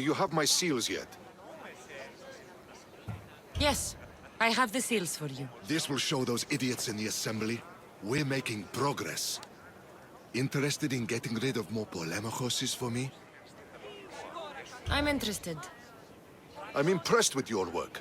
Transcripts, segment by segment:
Do you have my seals yet? Yes, I have the seals for you. This will show those idiots in the assembly we're making progress. Interested in getting rid of more polemachoses for me? I'm interested. I'm impressed with your work.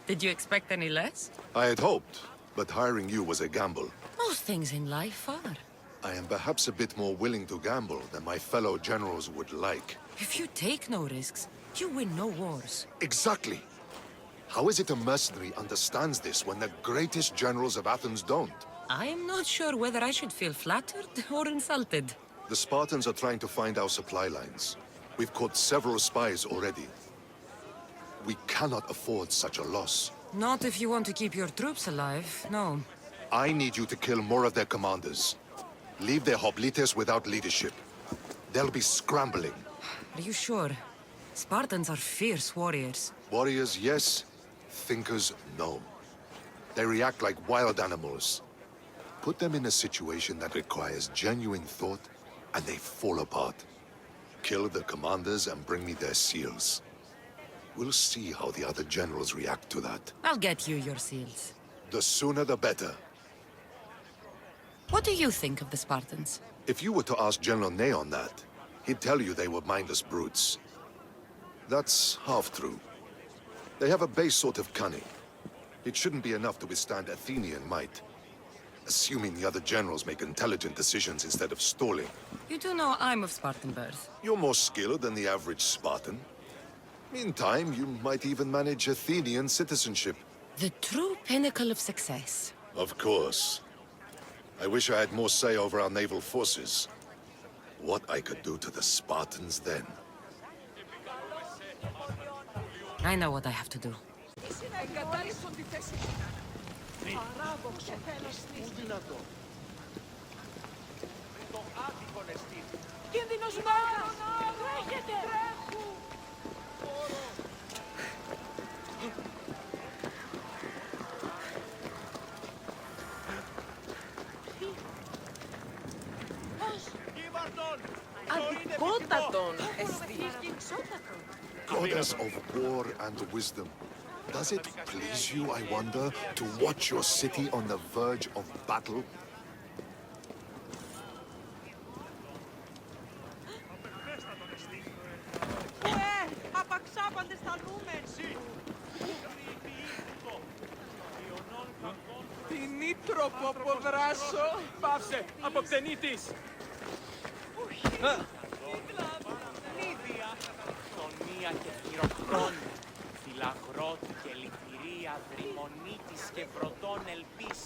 Did you expect any less? I had hoped, but hiring you was a gamble. Most things in life are. I am perhaps a bit more willing to gamble than my fellow generals would like. If you take no risks, you win no wars. Exactly. How is it a mercenary understands this when the greatest generals of Athens don't? I am not sure whether I should feel flattered or insulted. The Spartans are trying to find our supply lines. We've caught several spies already. We cannot afford such a loss. Not if you want to keep your troops alive, no. I need you to kill more of their commanders. Leave their hoplites without leadership. They'll be scrambling. Are you sure? Spartans are fierce warriors. Warriors, yes. Thinkers, no. They react like wild animals. Put them in a situation that requires genuine thought, and they fall apart. Kill the commanders and bring me their seals. We'll see how the other generals react to that. I'll get you your seals. The sooner the better. What do you think of the Spartans? If you were to ask General Neon that, he'd tell you they were mindless brutes. That's half true. They have a base sort of cunning. It shouldn't be enough to withstand Athenian might. Assuming the other generals make intelligent decisions instead of stalling. You do know I'm of Spartan birth. You're more skilled than the average Spartan. In time, you might even manage Athenian citizenship. The true pinnacle of success. Of course. I wish I had more say over our naval forces. What I could do to the Spartans then. I know what I have to do. Goddess of war and wisdom. Does it please you, I wonder, to watch your city on the verge of battle? Δημήτροπο ποδράσο, πάψε, αποκτενήτης. Μύδια, τονία και χειροκρόνη, φυλαγρότη και λυπηρία, δρυμονίτης και βροντών ελπίς.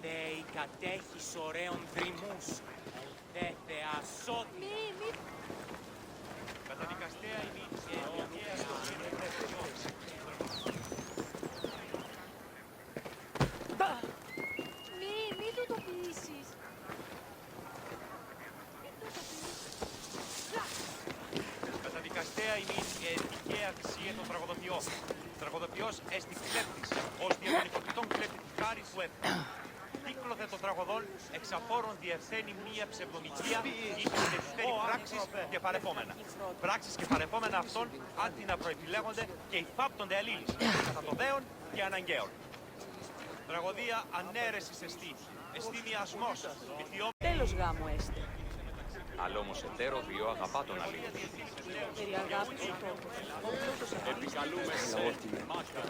Δέη κατέχεις ωραίων δρυμούς, δε θεασότη. Καταδικαστέα η νύχη και δικαία στον Μη το τοπίσεις. Καταδικαστέα η δικαία θυσία των τραγωδοποιών. Τραγωδοποιός έστι κλέπτης, ως διατονικοποιητών κλέπτη τη χάρη του έθνου. Κύκλωθε των τραγωδών εξαφόρων διερθαίνει μία ψευδομικία ή συνδεθυμένη πράξεις και παρεπόμενα. Πράξεις και παρεπόμενα αυτών άντι να προεπιλέγονται και υφάπτονται αλλήλεις, κατά το δέον και αναγκαίων. Τραγωδία ανέρεσης εστί, εστί μοιασμός, Τέλος γάμου έστε. Αλλά όμως εταίρο δύο αγαπά τον αλήθεια. Περί αγάπης ο τόπος. Επικαλούμε σε μάκα.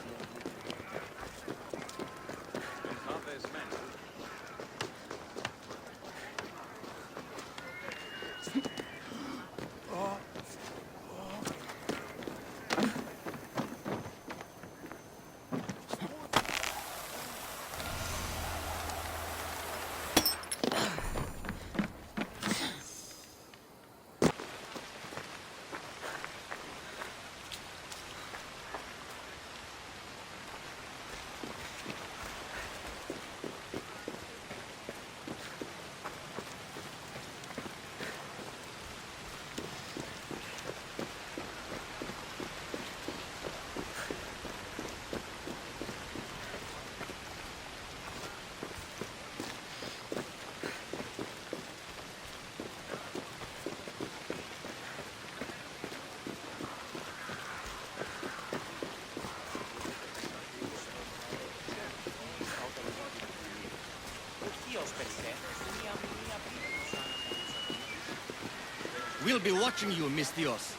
We'll be watching you, Mistios.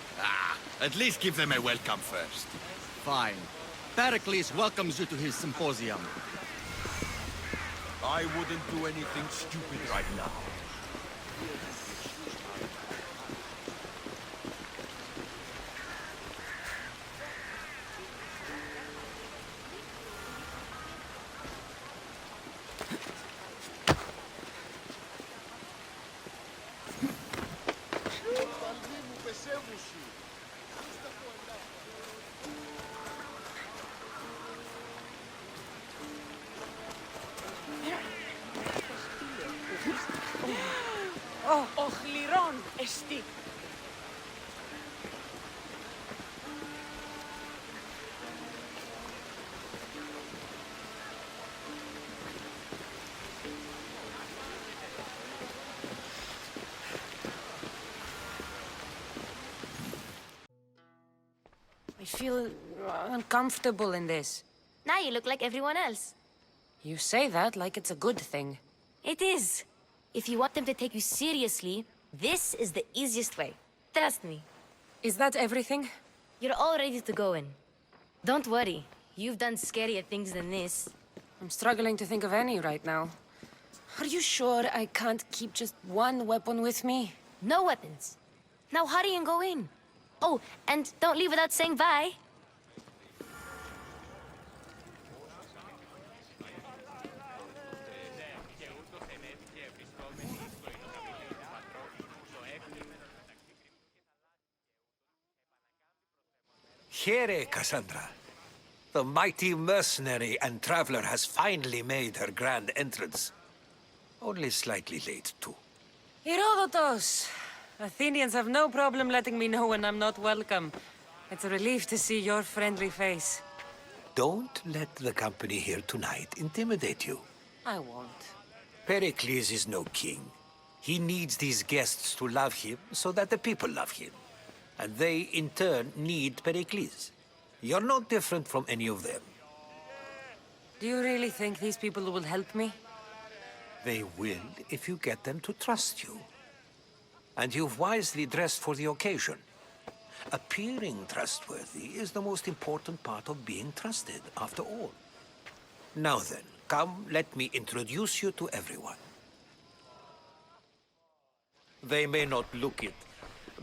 At least give them a welcome first. Fine. Pericles welcomes you to his symposium. I wouldn't do anything stupid right now. Ο χληρών εστί. I feel uncomfortable in this. Now you look like everyone else. You say that like it's a good thing. It is. If you want them to take you seriously, this is the easiest way. Trust me. Is that everything? You're all ready to go in. Don't worry. You've done scarier things than this. I'm struggling to think of any right now. Are you sure I can't keep just one weapon with me? No weapons. Now hurry and go in. Oh, and don't leave without saying bye. Here, Cassandra. The mighty mercenary and traveler has finally made her grand entrance. Only slightly late, too. Herodotos! Athenians have no problem letting me know when I'm not welcome. It's a relief to see your friendly face. Don't let the company here tonight intimidate you. I won't. Pericles is no king. He needs these guests to love him so that the people love him. And they, in turn, need Pericles. You're no different from any of them. Do you really think these people will help me? They will if you get them to trust you. And you've wisely dressed for the occasion. Appearing trustworthy is the most important part of being trusted, after all. Now then, come, let me introduce you to everyone. They may not look it,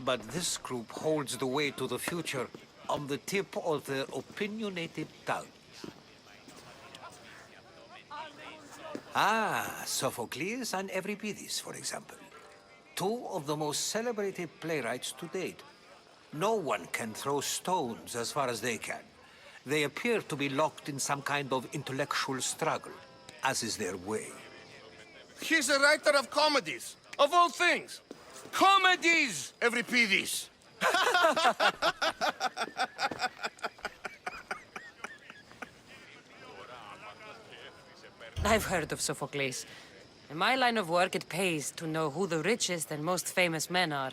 but this group holds the way to the future on the tip of their opinionated tongue. Sophocles and Euripides, for example. Two of the most celebrated playwrights to date. No one can throw stones as far as they can. They appear to be locked in some kind of intellectual struggle, as is their way. He's a writer of comedies, of all things. Comedies, Euripides. I've heard of Sophocles. In my line of work, it pays to know who the richest and most famous men are.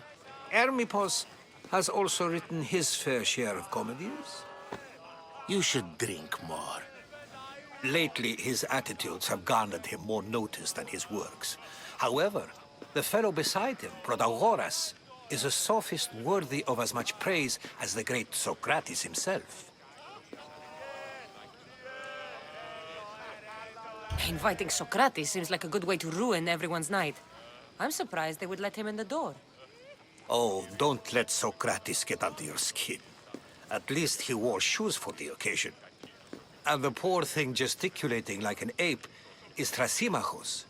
Hermippos has also written his fair share of comedies. You should drink more. Lately, his attitudes have garnered him more notice than his works. However, the fellow beside him, Protagoras, is a sophist worthy of as much praise as the great Socrates himself. Inviting Socrates seems like a good way to ruin everyone's night. I'm surprised they would let him in the door. Oh, don't let Socrates get under your skin. At least he wore shoes for the occasion. And the poor thing gesticulating like an ape is Thrasymachos.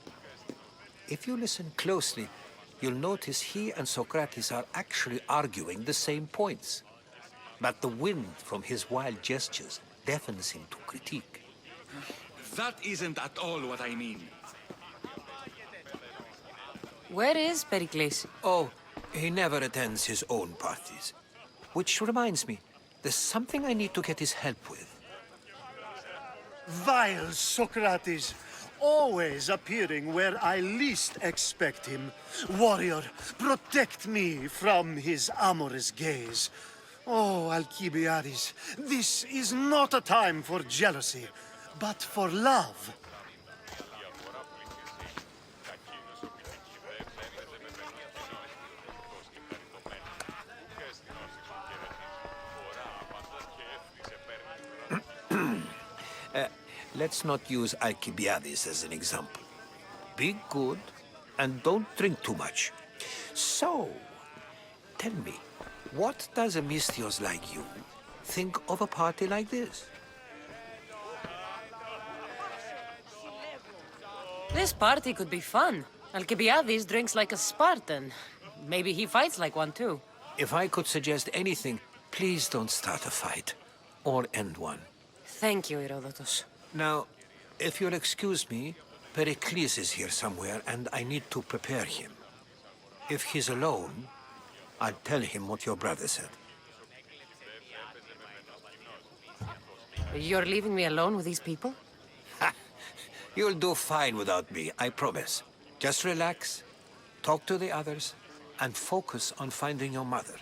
If you listen closely, you'll notice he and Socrates are actually arguing the same points. But the wind from his wild gestures deafens him to critique. That isn't at all what I mean. Where is Pericles? Oh, he never attends his own parties. Which reminds me, there's something I need to get his help with. Vile Socrates, always appearing where I least expect him. Warrior, protect me from his amorous gaze. Oh, Alcibiades, this is not a time for jealousy, but for love. Let's not use Alcibiades as an example. Be good and don't drink too much. So, tell me, what does a Misthios like you think of a party like this? This party could be fun. Alcibiades drinks like a Spartan. Maybe he fights like one too. If I could suggest anything, please don't start a fight or end one. Thank you, Herodotus. Now, if you'll excuse me, Pericles is here somewhere and I need to prepare him. If he's alone, I'll tell him what your brother said. You're leaving me alone with these people? You'll do fine without me, I promise. Just relax, talk to the others, and focus on finding your mother.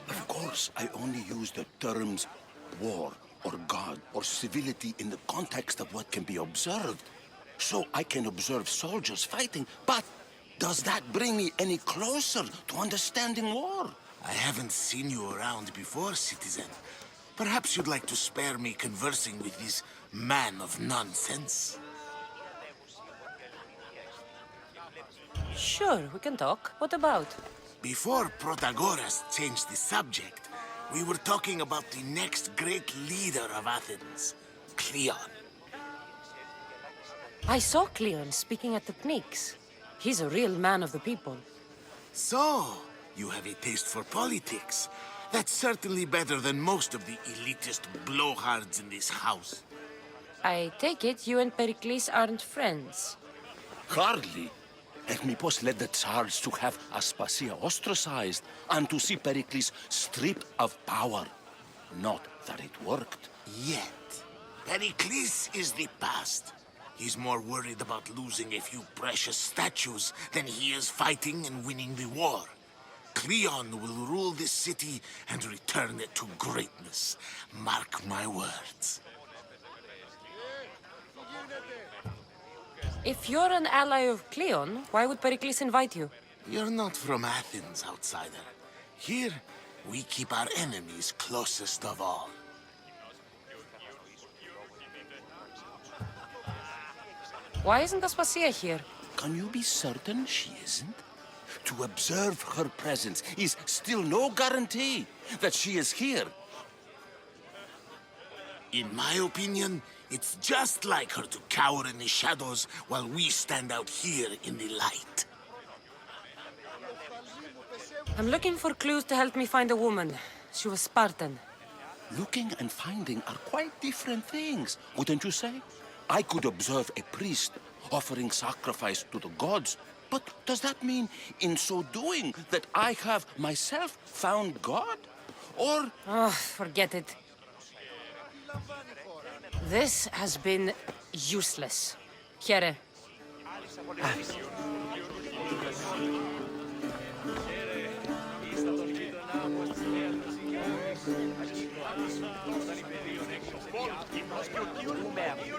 Of course, I only use the terms war or God or civility in the context of what can be observed. So I can observe soldiers fighting, but does that bring me any closer to understanding war? I haven't seen you around before, citizen. Perhaps you'd like to spare me conversing with this man of nonsense? Sure, we can talk. What about? Before Protagoras changed the subject, we were talking about the next great leader of Athens, Cleon. I saw Cleon speaking at the Pnyx. He's a real man of the people. So, you have a taste for politics. That's certainly better than most of the elitist blowhards in this house. I take it you and Pericles aren't friends. Hardly. Hermippos led the Tsars to have Aspasia ostracized and to see Pericles stripped of power. Not that it worked. Yet, Pericles is the past. He's more worried about losing a few precious statues than he is fighting and winning the war. Cleon will rule this city and return it to greatness. Mark my words. If you're an ally of Cleon, why would Pericles invite you? You're not from Athens, outsider. Here, we keep our enemies closest of all. Why isn't Aspasia here? Can you be certain she isn't? To observe her presence is still no guarantee that she is here. In my opinion, it's just like her to cower in the shadows while we stand out here in the light. I'm looking for clues to help me find a woman. She was Spartan. Looking and finding are quite different things, wouldn't you say? I could observe a priest offering sacrifice to the gods, but does that mean, in so doing, that I have myself found God? Or... Oh, forget it. This has been useless. Here.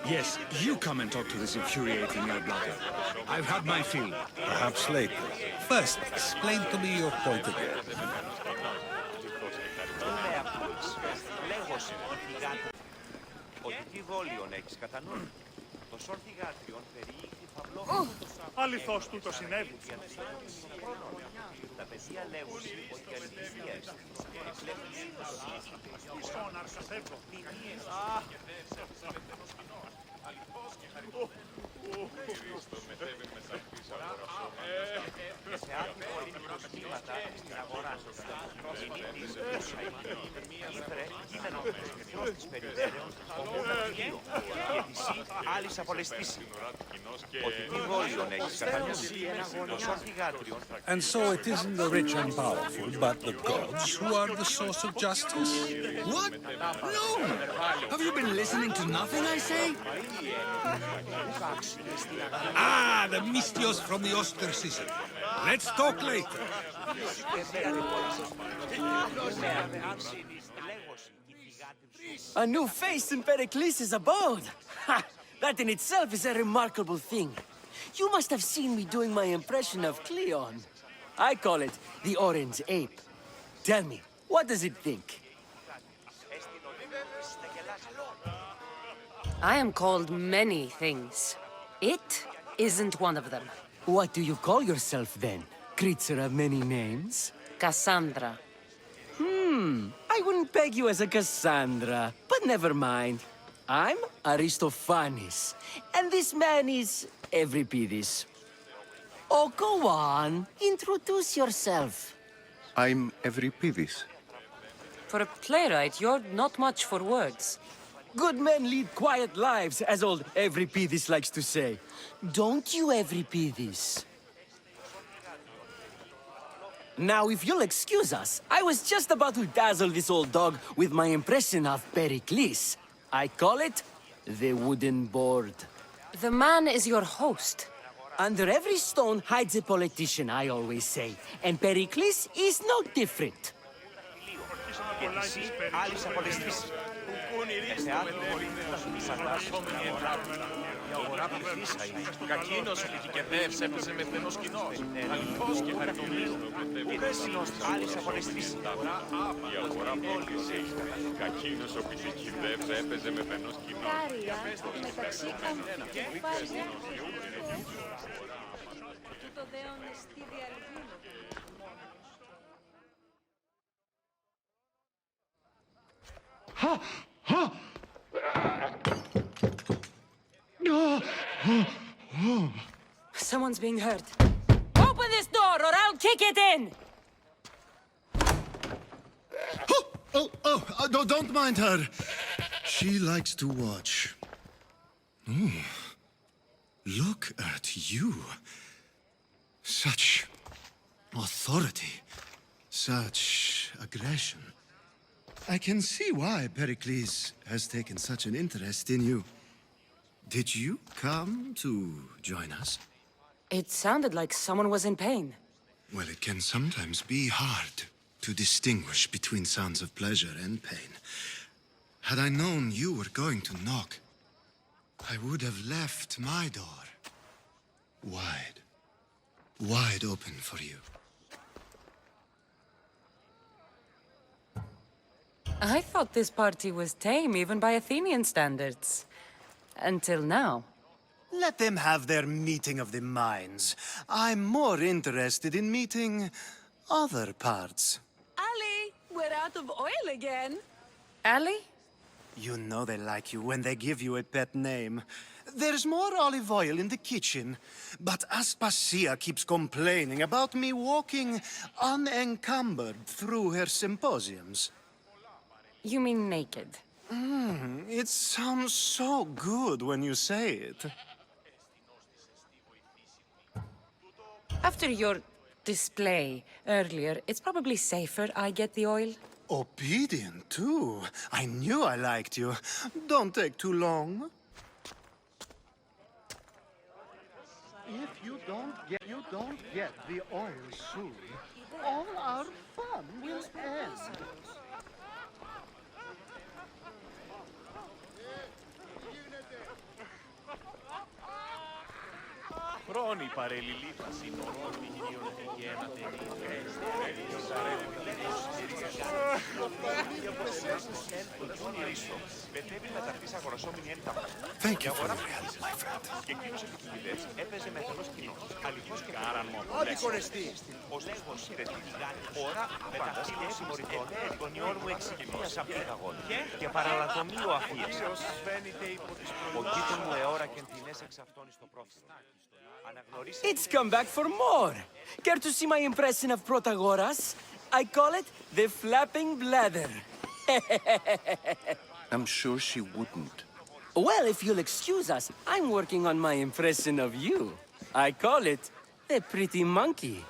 Yes, you come and talk to this infuriating blogger. I've had my fill. Perhaps later. First, explain to me your point again. Αληθώς του το συνέβη. Τα παιδιά λέγουν ότι η αλήθεια σε άτυπο ελληνικό σχήματα στην αγορά. Η νύχτης ήφερε κείμενο της περιπτώσης περιπτέρεων ο Μουναφίου και τη ΣΥ Άλλης απολεστήσει. Ότι τι δόλιον έχεις κατανιώσει. Ως ορθιγάτριον. And so it isn't the rich and powerful, but the gods who are the source of justice? What? No! Have you been listening to nothing I say? Ah, the mystios from the ostracism. Let's talk later. A new face in Pericles' abode! Ha! That in itself is a remarkable thing. You must have seen me doing my impression of Cleon. I call it the Orange Ape. Tell me, what does it think? I am called many things. It isn't one of them. What do you call yourself then? Creature of many names? Cassandra. I wouldn't peg you as a Cassandra, but never mind. I'm Aristophanes, and this man is Euripides. Oh, go on. Introduce yourself. I'm Euripides. For a playwright, you're not much for words. Good men lead quiet lives, as old Euripides likes to say. Don't you, Euripides? Now, if you'll excuse us, I was just about to dazzle this old dog with my impression of Pericles. I call it the wooden board. The man is your host. Under every stone hides a politician, I always say. And Pericles is no different. Άλλης απολεστήσει. Εχθε άτομο, η αγορά πληθύσα είναι. Κακίνος ο Πιτικεδεύς έπαιζε με φθενός κοινός. Αληθώς και χαριτομής. Άλλης απολεστήσει. Η αγορά πλήθησε. Κακίνος ο Πιτικεδεύς έπαιζε με φθενός κοινός. μεταξύ αμφιτού πάλι. Τούτο δέον εστί διαλυγίνο. Someone's being hurt. Open this door or I'll kick it in! Don't mind her. She likes to watch. Look at you. Such authority. Such aggression. I can see why Pericles has taken such an interest in you. Did you come to join us? It sounded like someone was in pain. Well, it can sometimes be hard to distinguish between sounds of pleasure and pain. Had I known you were going to knock, I would have left my door wide open for you. I thought this party was tame even by Athenian standards. Until now. Let them have their meeting of the minds. I'm more interested in meeting other parts. Ali, we're out of oil again. Ali? You know they like you when they give you a pet name. There's more olive oil in the kitchen, but Aspasia keeps complaining about me walking unencumbered through her symposiums. You mean naked? It sounds so good when you say it. After your display earlier, it's probably safer I get the oil. Obedient, too. I knew I liked you. Don't take too long. If you don't get the oil soon, all our fun will end. Χρόνοι παρελιλήφα συνορών μηνύων και Thank you for the help, my friend. Και εκείνος ο Πιτικεδεύς έπαιζε με θελός κοινός. Αληθώς και Ό,τι κορεστεί. ως λέγος συρετής. Ώρα μεταξύ συμμοριτών γονιών μου εξηγήθιασα πήγαγον και παραλατομείο αφίασα. Ο κοίτων μου εώρα και εντυνές εξ αυτών στο πρόθυμο. It's come back for more. Care to see my impression of Protagoras? I call it the flapping bladder. I'm sure she wouldn't. Well, if you'll excuse us, I'm working on my impression of you. I call it the pretty monkey.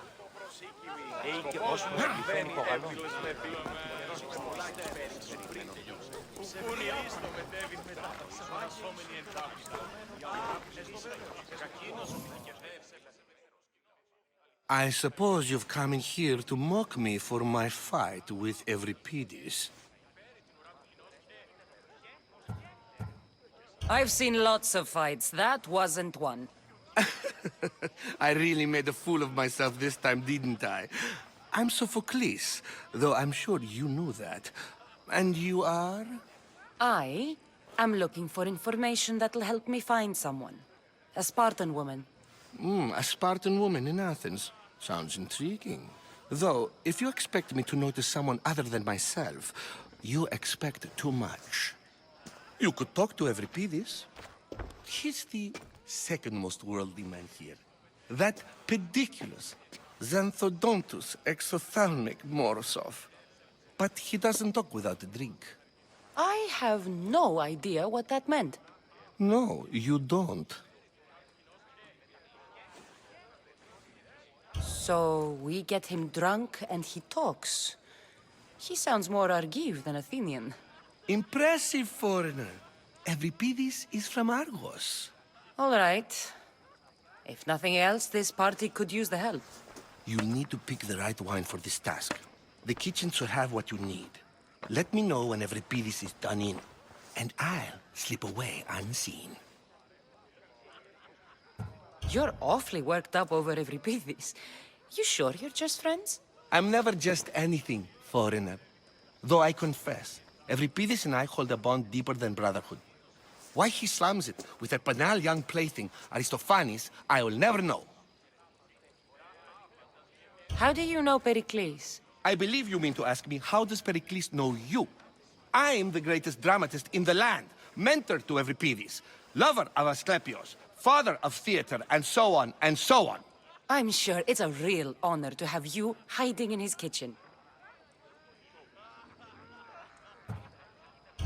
I suppose you've come in here to mock me for my fight with Euripides. I've seen lots of fights. That wasn't one. I really made a fool of myself this time, didn't I? I'm Sophocles, though I'm sure you knew that. And you are? I am looking for information that'll help me find someone. A Spartan woman. A Spartan woman in Athens. Sounds intriguing. Though, if you expect me to notice someone other than myself, you expect too much. You could talk to Euripides. He's the second most worldly man here. That pediculous, xanthodontus exophthalmic Morosov. But he doesn't talk without a drink. I have no idea what that meant. No, you don't. So we get him drunk and he talks. He sounds more Argive than Athenian. Impressive, foreigner. Euripides is from Argos. All right. If nothing else, this party could use the help. You'll need to pick the right wine for this task. The kitchen should have what you need. Let me know when Euripides is done in, and I'll slip away unseen. You're awfully worked up over Euripides. You sure you're just friends? I'm never just anything, foreigner. Though I confess, Euripides and I hold a bond deeper than brotherhood. Why he slams it with a banal young plaything, Aristophanes, I will never know. How do you know Pericles? I believe you mean to ask me, how does Pericles know you? I am the greatest dramatist in the land, mentor to Euripides, lover of Asclepios, father of theater, and so on, and so on. I'm sure it's a real honor to have you hiding in his kitchen.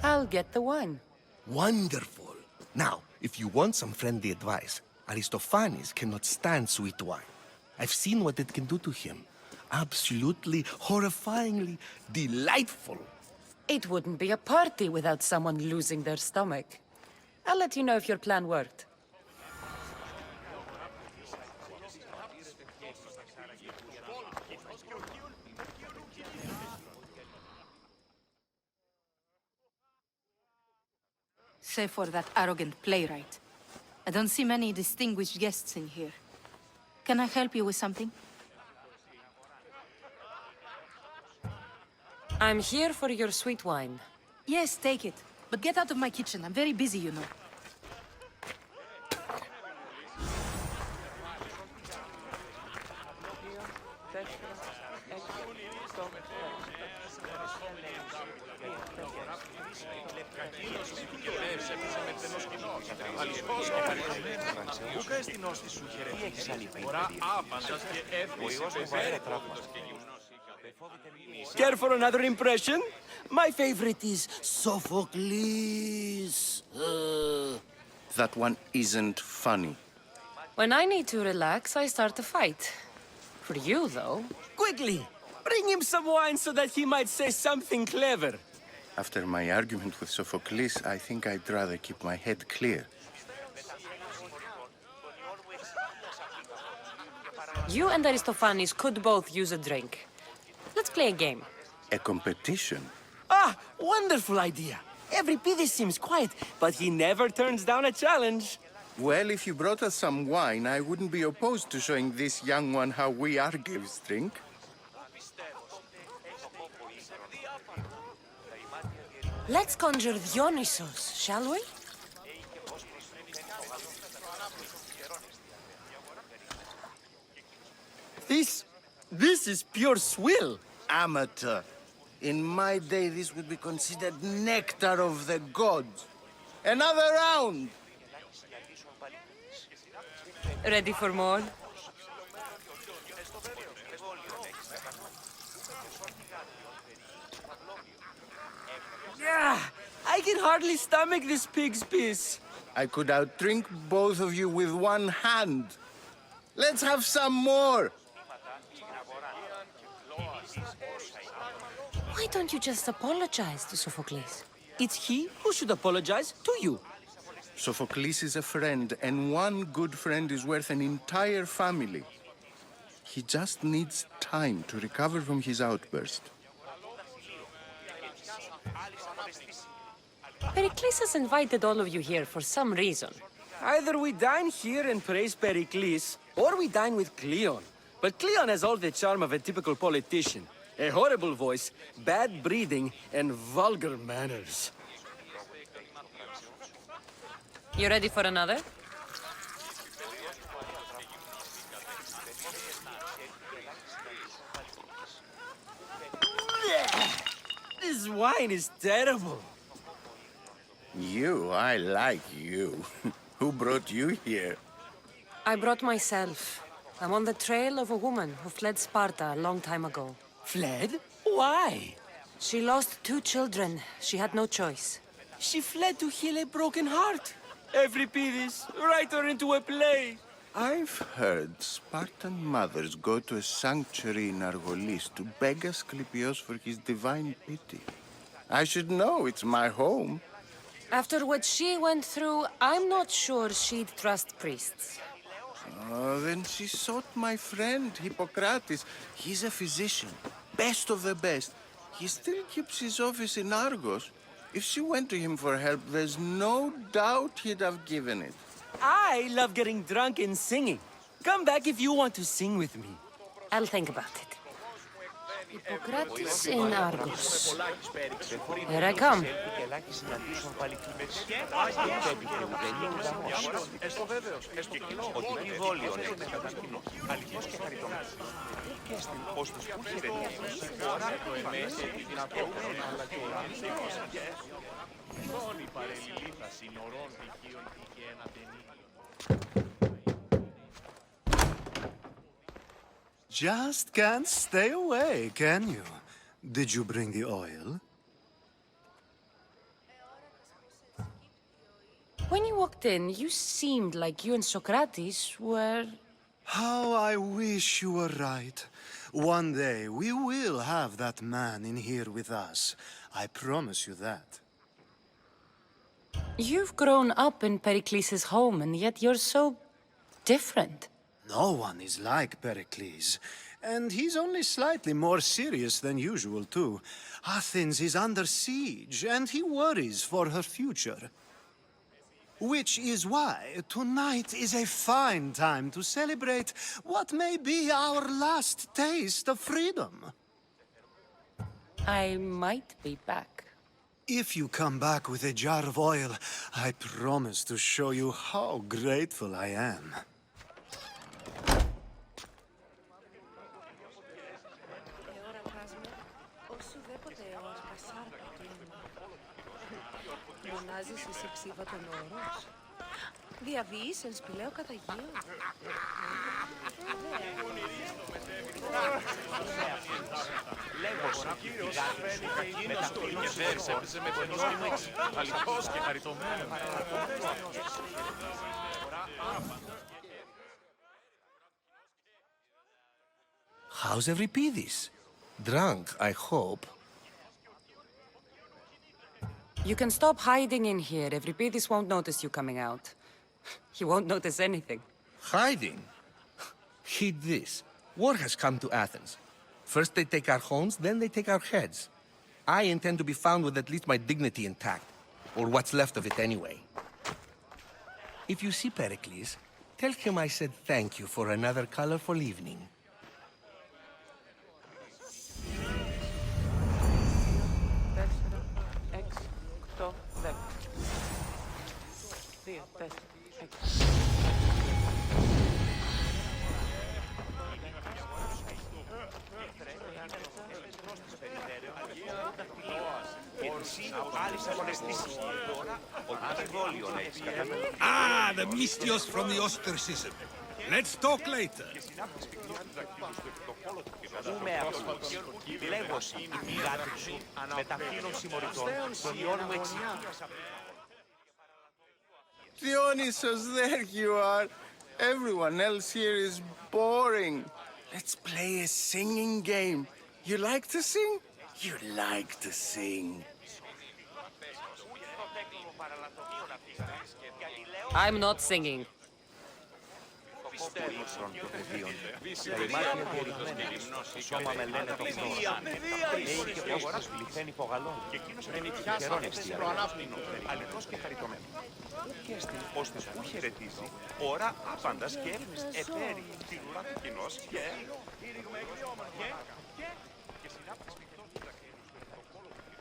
I'll get the wine. Wonderful. Now, if you want some friendly advice, Aristophanes cannot stand sweet wine. I've seen what it can do to him. Absolutely, horrifyingly delightful. It wouldn't be a party without someone losing their stomach. I'll let you know if your plan worked. Save for that arrogant playwright. I don't see many distinguished guests in here. Can I help you with something? I'm here for your sweet wine. Yes, take it. But get out of my kitchen. I'm very busy, you know. Care for another impression? My favorite is Sophocles. That one isn't funny. When I need to relax, I start a fight. For you, though. Quickly, bring him some wine so that he might say something clever. After my argument with Sophocles, I think I'd rather keep my head clear. You and Aristophanes could both use a drink. Let's play a game. A competition? Ah, wonderful idea. Euripides seems quiet, but he never turns down a challenge. Well, if you brought us some wine, I wouldn't be opposed to showing this young one how we Argives drink. Let's conjure Dionysos, shall we? This is pure swill. Amateur. In my day, this would be considered nectar of the gods. Another round! Ready for more? Yeah, I I can hardly stomach this pig's piss. I could outdrink both of you with one hand. Let's have some more. Why don't you just apologize to Sophocles? It's he who should apologize to you. Sophocles is a friend, and one good friend is worth an entire family. He just needs time to recover from his outburst. Pericles has invited all of you here for some reason. Either we dine here and praise Pericles, or we dine with Cleon. But Cleon has all the charm of a typical politician. A horrible voice, bad breeding, and vulgar manners. You ready for another? This wine is terrible. I like you. Who brought you here? I brought myself. I'm on the trail of a woman who fled Sparta a long time ago. Fled? Why? She lost 2 children. She had no choice. She fled to heal a broken heart. Euripides, write her into a play. I've heard Spartan mothers go to a sanctuary in Argolis to beg Asclepios for his divine pity. I should know, it's my home. After what she went through, I'm not sure she'd trust priests. Oh, then she sought my friend, Hippocrates. He's a physician, best of the best. He still keeps his office in Argos. If she went to him for help, there's no doubt he'd have given it. I love getting drunk and singing. Come back if you want to sing with me. I'll think about it. Hippocrates in Argos. Here I come. Just can't stay away, can you? Did you bring the oil? When you walked in, you seemed like you and Socrates were... How I wish you were right. One day, we will have that man in here with us. I promise you that. You've grown up in Pericles' home, and yet you're so... different. No one is like Pericles. And he's only slightly more serious than usual, too. Athens is under siege, and he worries for her future. Which is why tonight is a fine time to celebrate what may be our last taste of freedom. I might be back. If you come back with a jar of oil, I promise to show you how grateful I am. Μονάζεις εσύ ψήφα τον όρος. Διαβείς εν σπηλαίο καταγείο. How's Euripides? Drunk, I hope. You can stop hiding in here. Euripides won't notice you coming out. He won't notice anything. Hiding? Heed this. War has come to Athens. First they take our homes, then they take our heads. I intend to be found with at least my dignity intact. Or what's left of it anyway. If you see Pericles, tell him I said thank you for another colorful evening. Ah, the mystios from the ostracism. Let's talk later. Ζούμε αυτούς. Λέγος η πηγάτη σου με ταχύνων συμμοριτών των ιών μου εξηγίας. Dionysos, there you are. Everyone else here is boring. Let's play a singing game. You like to sing? You like to sing. I'm not singing. Σώμα με λένε το φθόρ. Λέει και πως λιθαίνει φωγαλών. Πρέπει καιρόν εστιαρών. Αληθώς και χαριτωμένο. Και στην ως της που χαιρετίζει, ώρα άπαντας και έφνης εταίρει την ουρά του κοινός και συνάπτεις μεικτός του δακτύλους του πρωτοκόλλου του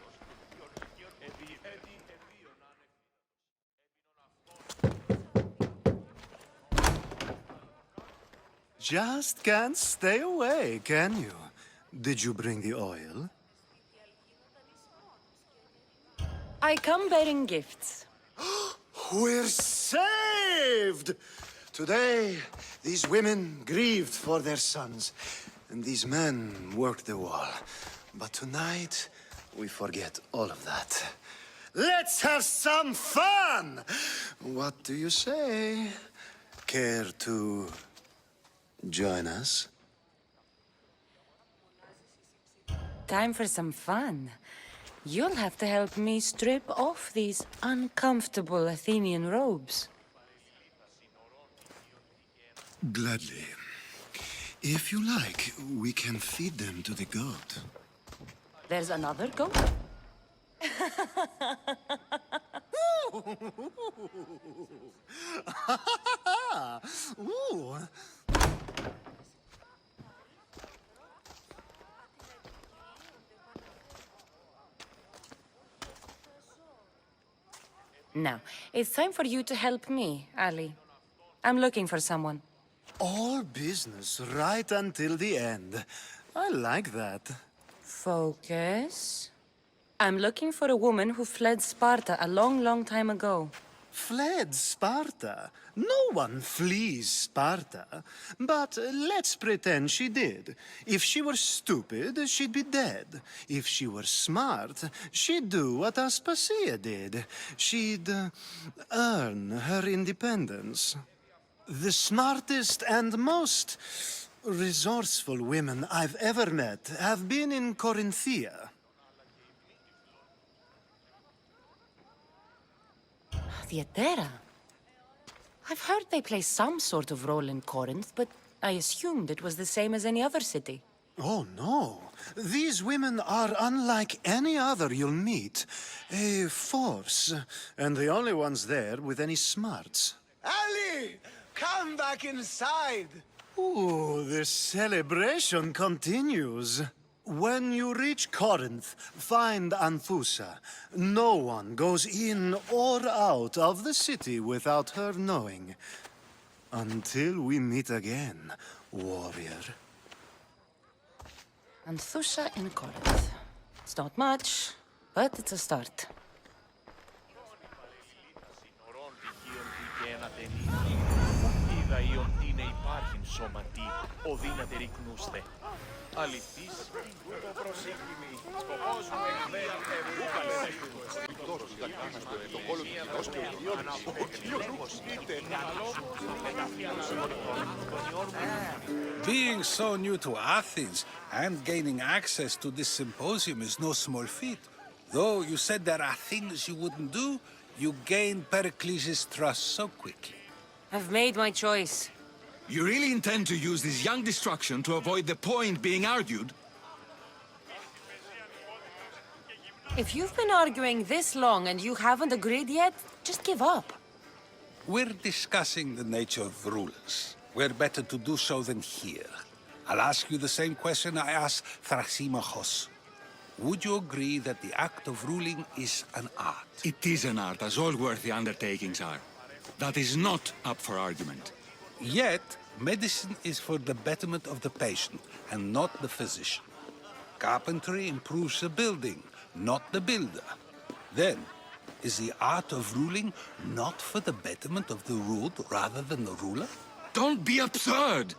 Just can't stay away, can you? Did you bring the oil? I come bearing gifts. We're saved! Today, these women grieved for their sons, and these men worked the wall. But tonight, we forget all of that. Let's have some fun! What do you say? Care to join us? Time for some fun. You'll have to help me strip off these uncomfortable Athenian robes. Gladly. If you like, we can feed them to the goat. There's another goat? Ooh. Now, it's time for you to help me, Ali. I'm looking for someone. All business right until the end. I like that. Focus. I'm looking for a woman who fled Sparta a long, long time ago. Fled Sparta? No one flees Sparta. But let's pretend she did. If she were stupid, she'd be dead. If she were smart, she'd do what Aspasia did. She'd earn her independence. The smartest and most resourceful women I've ever met have been in Corinthia. Theatera. I've heard they play some sort of role in Corinth, but I assumed it was the same as any other city. Oh, no. These women are unlike any other you'll meet. A force, and the only ones there with any smarts. Ali, come back inside. Ooh, the celebration continues. When you reach Corinth, find Anthusa. No one goes in or out of the city without her knowing. Until we meet again, warrior. Anthusa in Corinth. It's not much, but it's a start. Αληθής, το προσήκημη, σκοπός μου Being so new to Athens and gaining access to this symposium is no small feat. Though you said there are things you wouldn't do, you gained Pericles' trust so quickly. I've made my choice. You really intend to use this young destruction to avoid the point being argued? If you've been arguing this long and you haven't agreed yet, just give up. We're discussing the nature of rulers. Where better to do so than here? I'll ask you the same question I asked Thrasymachos. Would you agree that the act of ruling is an art? It is an art, as all worthy undertakings are. That is not up for argument. Yet, medicine is for the betterment of the patient, and not the physician. Carpentry improves the building, not the builder. Then, is the art of ruling not for the betterment of the ruled rather than the ruler? Don't be absurd!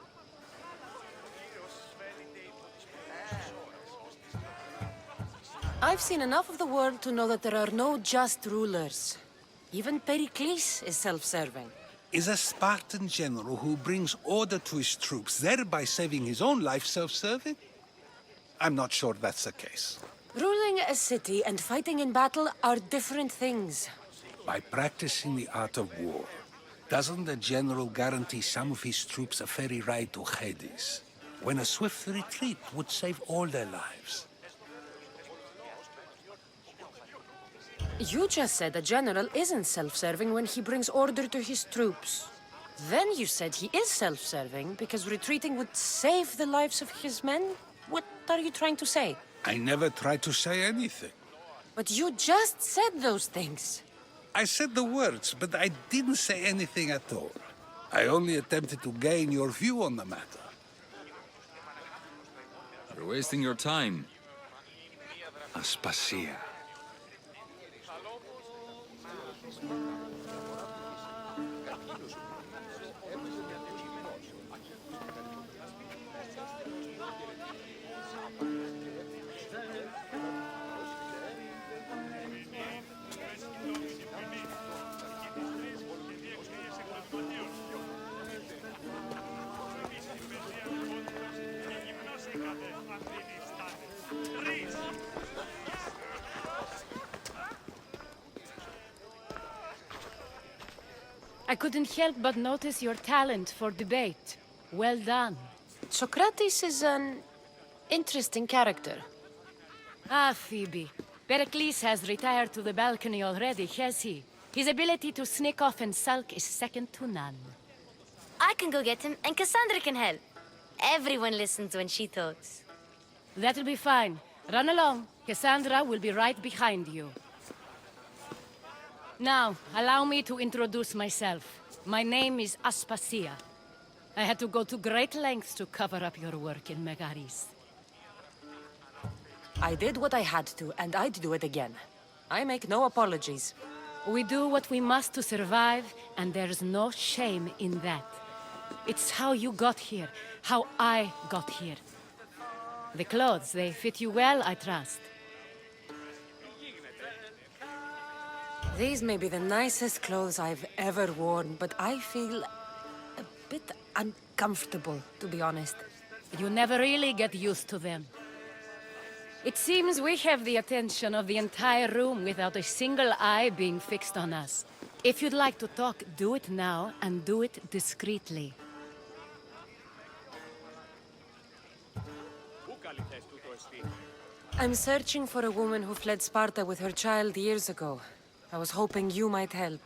I've seen enough of the world to know that there are no just rulers. Even Pericles is self-serving. Is a Spartan general who brings order to his troops, thereby saving his own life, self-serving? I'm not sure that's the case. Ruling a city and fighting in battle are different things. By practicing the art of war, doesn't the general guarantee some of his troops a ferry ride to Hades, when a swift retreat would save all their lives? You just said a general isn't self-serving when he brings order to his troops. Then you said he is self-serving because retreating would save the lives of his men? What are you trying to say? I never tried to say anything. But you just said those things. I said the words, but I didn't say anything at all. I only attempted to gain your view on the matter. You're wasting your time. Aspasia. I couldn't help but notice your talent for debate. Well done. Socrates is an interesting character. Ah, Phoebe. Pericles has retired to the balcony already, has he? His ability to sneak off and sulk is second to none. I can go get him, and Cassandra can help. Everyone listens when she talks. That'll be fine. Run along. Cassandra will be right behind you. Now, allow me to introduce myself. My name is Aspasia. I had to go to great lengths to cover up your work in Megaris. I did what I had to, and I'd do it again. I make no apologies. We do what we must to survive, and there's no shame in that. It's how you got here, how I got here. The clothes, they fit you well, I trust. These may be the nicest clothes I've ever worn, but I feel a bit uncomfortable, to be honest. You never really get used to them. It seems we have the attention of the entire room without a single eye being fixed on us. If you'd like to talk, do it now, and do it discreetly. I'm searching for a woman who fled Sparta with her child years ago. I was hoping you might help.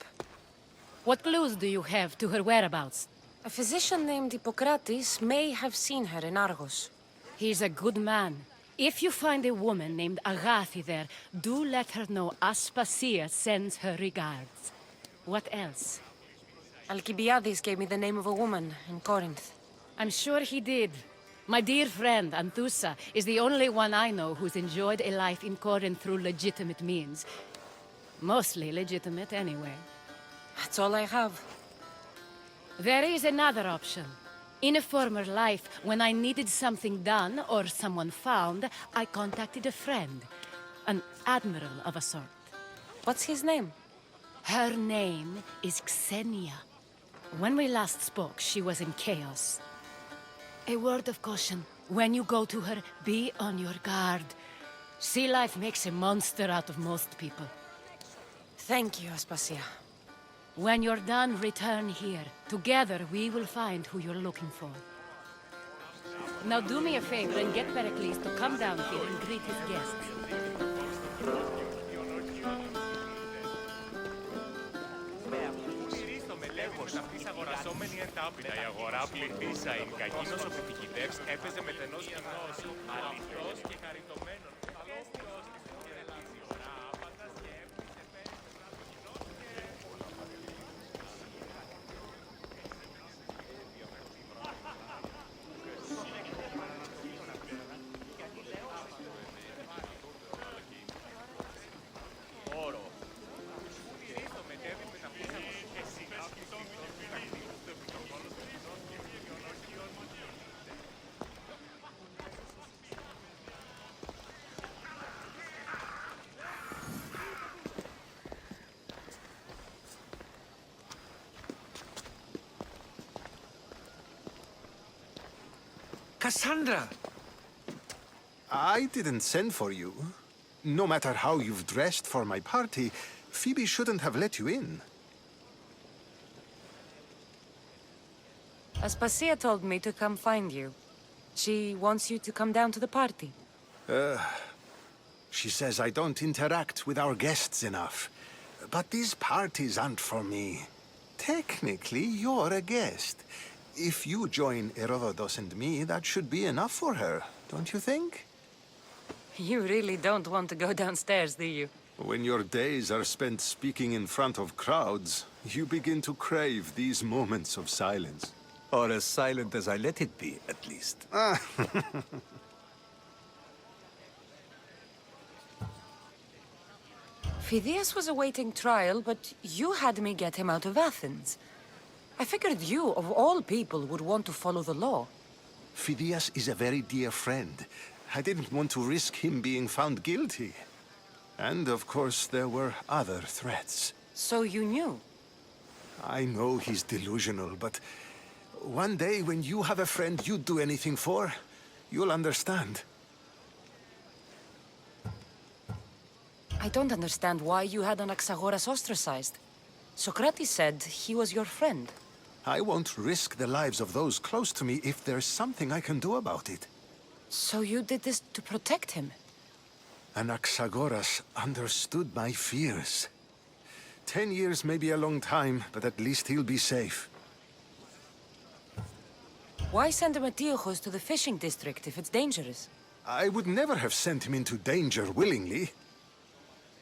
What clues do you have to her whereabouts? A physician named Hippocrates may have seen her in Argos. He's a good man. If you find a woman named Agathi there, do let her know Aspasia sends her regards. What else? Alcibiades gave me the name of a woman in Corinth. I'm sure he did. My dear friend, Anthusa, is the only one I know who's enjoyed a life in Corinth through legitimate means. Mostly legitimate, anyway. That's all I have. There is another option. In a former life, when I needed something done or someone found, I contacted a friend. An admiral of a sort. What's his name? Her name is Xenia. When we last spoke, she was in chaos. A word of caution. When you go to her, be on your guard. Sea life makes a monster out of most people. Thank you, Aspasia. When you're done, return here. Together, we will find who you're looking for. Now do me a favor and get Pericles to come down here and greet his guests. Αγορασόμενη εντάπειτα, η αγορά πληθύσα, η κακίνος ο επιχειρεύς έπαιζε με τενός κοινός, αληθώς και χαριτωμένος. Cassandra! I didn't send for you. No matter how you've dressed for my party, Phoebe shouldn't have let you in. Aspasia told me to come find you. She wants you to come down to the party. She says I don't interact with our guests enough. But these parties aren't for me. Technically, you're a guest. If you join Herodotus and me, that should be enough for her, don't you think? You really don't want to go downstairs, do you? When your days are spent speaking in front of crowds, you begin to crave these moments of silence. Or as silent as I let it be, at least. Phidias was awaiting trial, but you had me get him out of Athens. I figured you, of all people, would want to follow the law. Phidias is a very dear friend. I didn't want to risk him being found guilty. And, of course, there were other threats. So you knew? I know he's delusional, but one day when you have a friend you'd do anything for, you'll understand. I don't understand why you had Anaxagoras ostracized. Socrates said he was your friend. I won't risk the lives of those close to me if there's something I can do about it. So you did this to protect him? Anaxagoras understood my fears. 10 years may be a long time, but at least he'll be safe. Why send Antiochos to the fishing district if it's dangerous? I would never have sent him into danger willingly.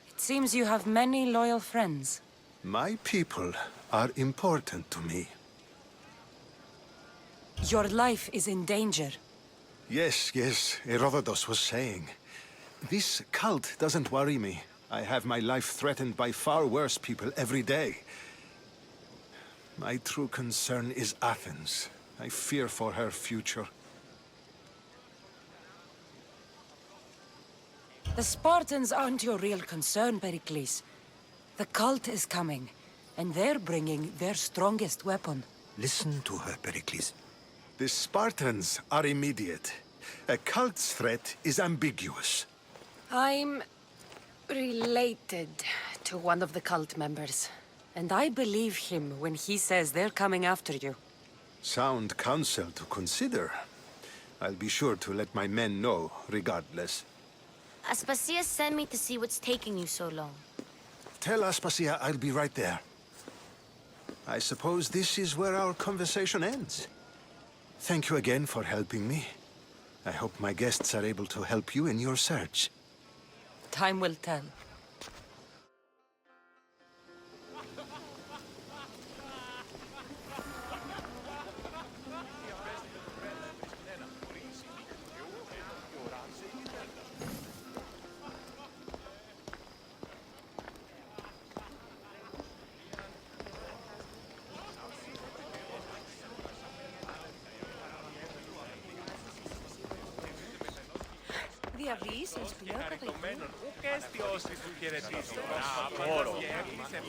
It seems you have many loyal friends. My people are important to me. Your life is in danger. Yes, Herodotus was saying. This cult doesn't worry me. I have my life threatened by far worse people every day. My true concern is Athens. I fear for her future. The Spartans aren't your real concern, Pericles. The cult is coming, and they're bringing their strongest weapon. Listen to her, Pericles. The Spartans are immediate. A cult's threat is ambiguous. I'm related to one of the cult members, and I believe him when he says they're coming after you. Sound counsel to consider. I'll be sure to let my men know, regardless. Aspasia sent me to see what's taking you so long. Tell Aspasia I'll be right there. I suppose this is where our conversation ends. Thank you again for helping me. I hope my guests are able to help you in your search. Time will tell.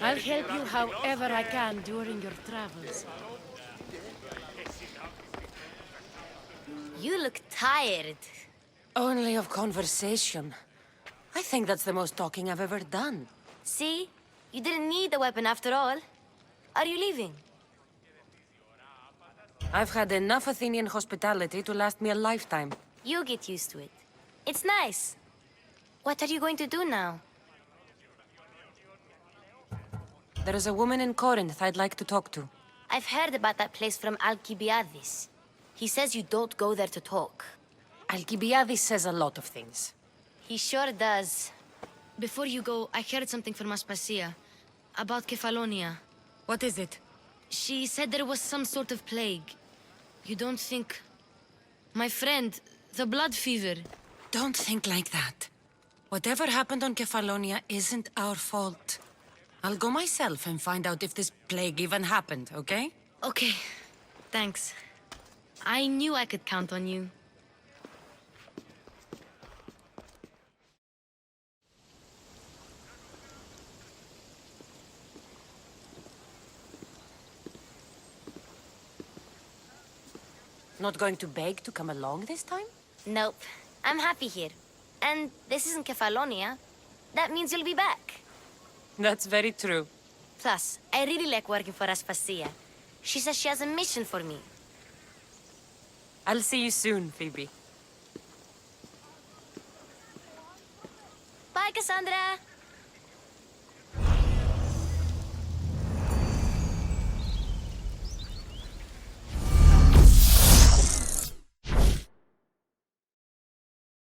I'll help you however I can during your travels. You look tired. Only of conversation. I think that's the most talking I've ever done. See? You didn't need the weapon after all. Are you leaving? I've had enough Athenian hospitality to last me a lifetime. You'll get used to it. It's nice. What are you going to do now? There is a woman in Corinth I'd like to talk to. I've heard about that place from Alcibiades. He says you don't go there to talk. Alcibiades says a lot of things. He sure does. Before you go, I heard something from Aspasia. About Kefalonia. What is it? She said there was some sort of plague. You don't think... My friend, the blood fever. Don't think like that. Whatever happened on Kefalonia isn't our fault. I'll go myself and find out if this plague even happened, okay? Okay. Thanks. I knew I could count on you. Not going to beg to come along this time? Nope. I'm happy here. And this isn't Kefalonia. That means you'll be back. That's very true. Plus, I really like working for Aspasia. She says she has a mission for me. I'll see you soon, Phoebe. Bye, Cassandra!